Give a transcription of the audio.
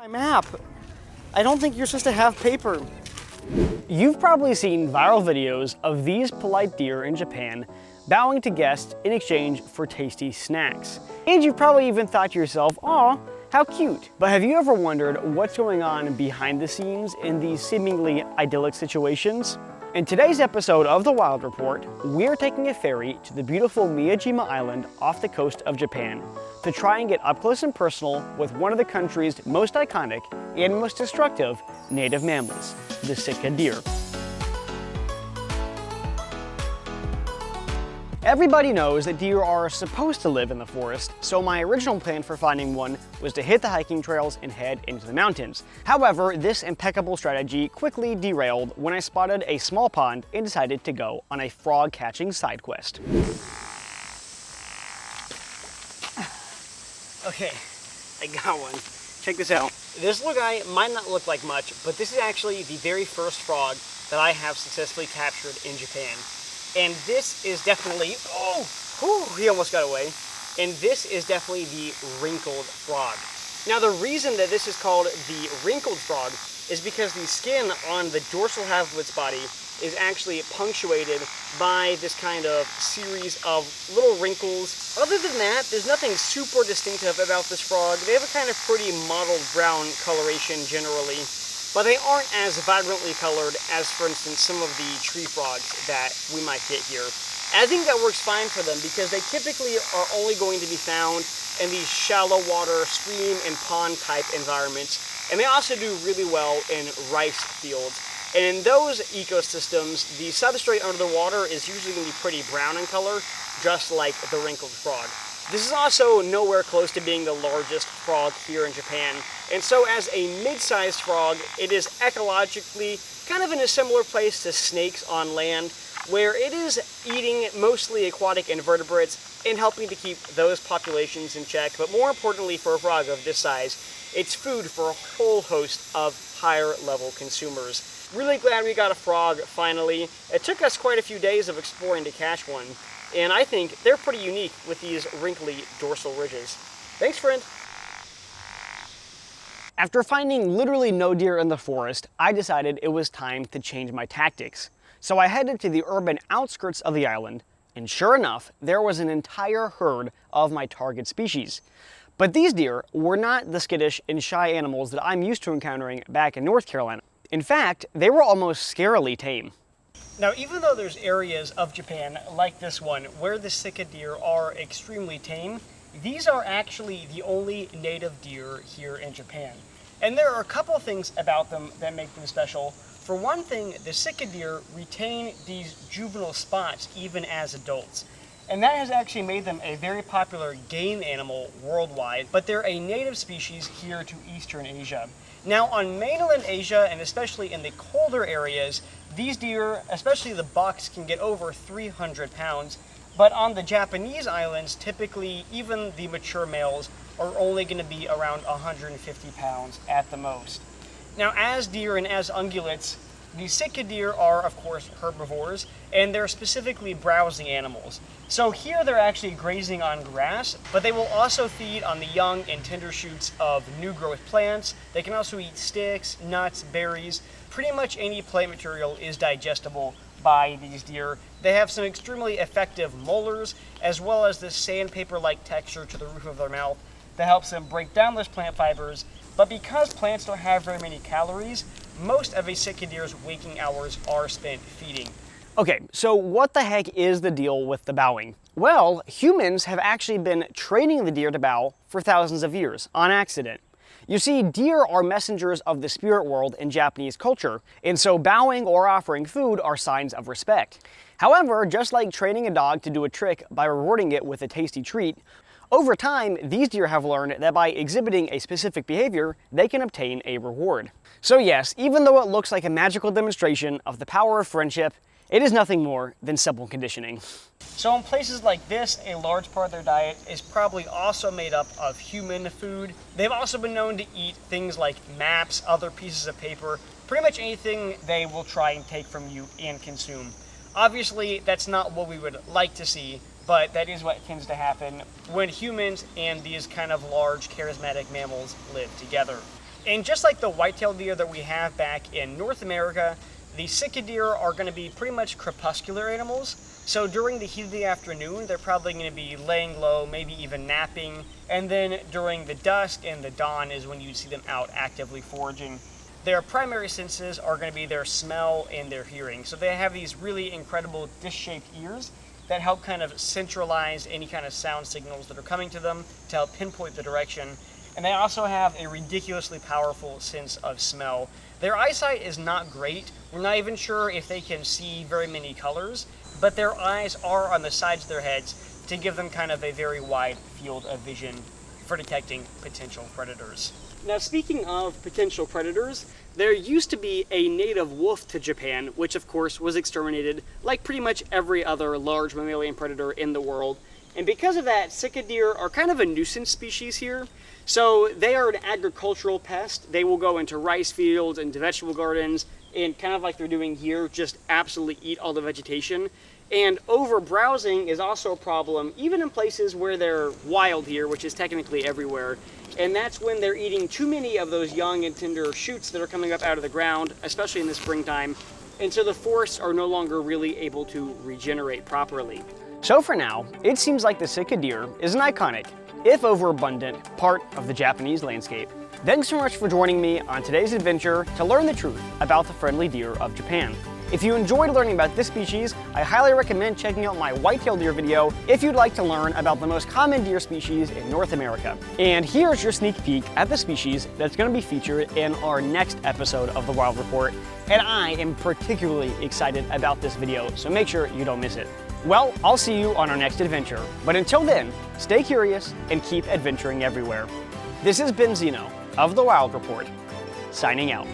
My map. I don't think you're supposed to have paper. You've probably seen viral videos of these polite deer in Japan bowing to guests in exchange for tasty snacks. And you've probably even thought to yourself, aw, how cute. But have you ever wondered what's going on behind the scenes in these seemingly idyllic situations? In today's episode of The Wild Report, we're taking a ferry to the beautiful Miyajima Island off the coast of Japan to try and get up close and personal with one of the country's most iconic and most destructive native mammals, the Sika deer. Everybody knows that deer are supposed to live in the forest, so my original plan for finding one was to hit the hiking trails and head into the mountains. However, this impeccable strategy quickly derailed when I spotted a small pond and decided to go on a frog-catching side quest. Okay, I got one. Check this out. This little guy might not look like much, but this is actually the very first frog that I have successfully captured in Japan. And this is definitely, he almost got away. And this is definitely the wrinkled frog. Now the reason that this is called the wrinkled frog is because the skin on the dorsal half of its body is actually punctuated by this kind of series of little wrinkles. Other than that, there's nothing super distinctive about this frog. They have a kind of pretty mottled brown coloration generally, but they aren't as vibrantly colored as, for instance, some of the tree frogs that we might get here. And I think that works fine for them because they typically are only going to be found in these shallow water, stream and pond type environments. And they also do really well in rice fields. And in those ecosystems, the substrate under the water is usually going to be pretty brown in color, just like the wrinkled frog. This is also nowhere close to being the largest frog here in Japan. And so as a mid-sized frog, it is ecologically kind of in a similar place to snakes on land, where it is eating mostly aquatic invertebrates and helping to keep those populations in check. But more importantly, for a frog of this size, it's food for a whole host of higher level consumers. Really glad we got a frog finally. It took us quite a few days of exploring to catch one, and I think they're pretty unique with these wrinkly dorsal ridges. Thanks, friend. After finding literally no deer in the forest, I decided it was time to change my tactics. So I headed to the urban outskirts of the island, and sure enough, there was an entire herd of my target species. But these deer were not the skittish and shy animals that I'm used to encountering back in North Carolina. In fact, they were almost scarily tame. Now, even though there's areas of Japan like this one where the Sika deer are extremely tame, these are actually the only native deer here in Japan. And there are a couple of things about them that make them special. For one thing, the Sika deer retain these juvenile spots even as adults. And that has actually made them a very popular game animal worldwide, but they're a native species here to Eastern Asia. Now on mainland Asia, and especially in the colder areas, these deer, especially the bucks, can get over 300 pounds. But on the Japanese islands, typically even the mature males are only going to be around 150 pounds at the most. Now as deer and as ungulates, the Sika deer are, of course, herbivores, and they're specifically browsing animals. So here they're actually grazing on grass, but they will also feed on the young and tender shoots of new growth plants. They can also eat sticks, nuts, berries. Pretty much any plant material is digestible by these deer. They have some extremely effective molars, as well as this sandpaper-like texture to the roof of their mouth that helps them break down those plant fibers. But because plants don't have very many calories, most of a Sika deer's waking hours are spent feeding. Okay, so what the heck is the deal with the bowing? Well, humans have actually been training the deer to bow for thousands of years, on accident. You see, deer are messengers of the spirit world in Japanese culture, and so bowing or offering food are signs of respect. However, just like training a dog to do a trick by rewarding it with a tasty treat, over time, these deer have learned that by exhibiting a specific behavior, they can obtain a reward. So yes, even though it looks like a magical demonstration of the power of friendship, it is nothing more than simple conditioning. So in places like this, a large part of their diet is probably also made up of human food. They've also been known to eat things like maps, other pieces of paper, pretty much anything they will try and take from you and consume. Obviously, that's not what we would like to see, but that is what tends to happen when humans and these kind of large charismatic mammals live together. And just like the white-tailed deer that we have back in North America, the Sika deer are going to be pretty much crepuscular animals. So during the heat of the afternoon, they're probably going to be laying low, maybe even napping. And then during the dusk and the dawn is when you see them out actively foraging. Their primary senses are going to be their smell and their hearing. So they have these really incredible disc-shaped ears that help kind of centralize any kind of sound signals that are coming to them to help pinpoint the direction. And they also have a ridiculously powerful sense of smell. Their eyesight is not great. We're not even sure if they can see very many colors, but their eyes are on the sides of their heads to give them kind of a very wide field of vision for detecting potential predators. Now, speaking of potential predators, there used to be a native wolf to Japan, which of course was exterminated like pretty much every other large mammalian predator in the world. And because of that, Sika deer are kind of a nuisance species here. So they are an agricultural pest. They will go into rice fields and into vegetable gardens and kind of like they're doing here, just absolutely eat all the vegetation. And over-browsing is also a problem, even in places where they're wild here, which is technically everywhere. And that's when they're eating too many of those young and tender shoots that are coming up out of the ground, especially in the springtime. And so the forests are no longer really able to regenerate properly. So for now, it seems like the Sika deer is an iconic, if overabundant, part of the Japanese landscape. Thanks so much for joining me on today's adventure to learn the truth about the friendly deer of Japan. If you enjoyed learning about this species, I highly recommend checking out my white-tailed deer video if you'd like to learn about the most common deer species in North America. And here's your sneak peek at the species that's going to be featured in our next episode of the Wild Report. And I am particularly excited about this video, so make sure you don't miss it. Well, I'll see you on our next adventure. But until then, stay curious and keep adventuring everywhere. This has been Zeno of the Wild Report, signing out.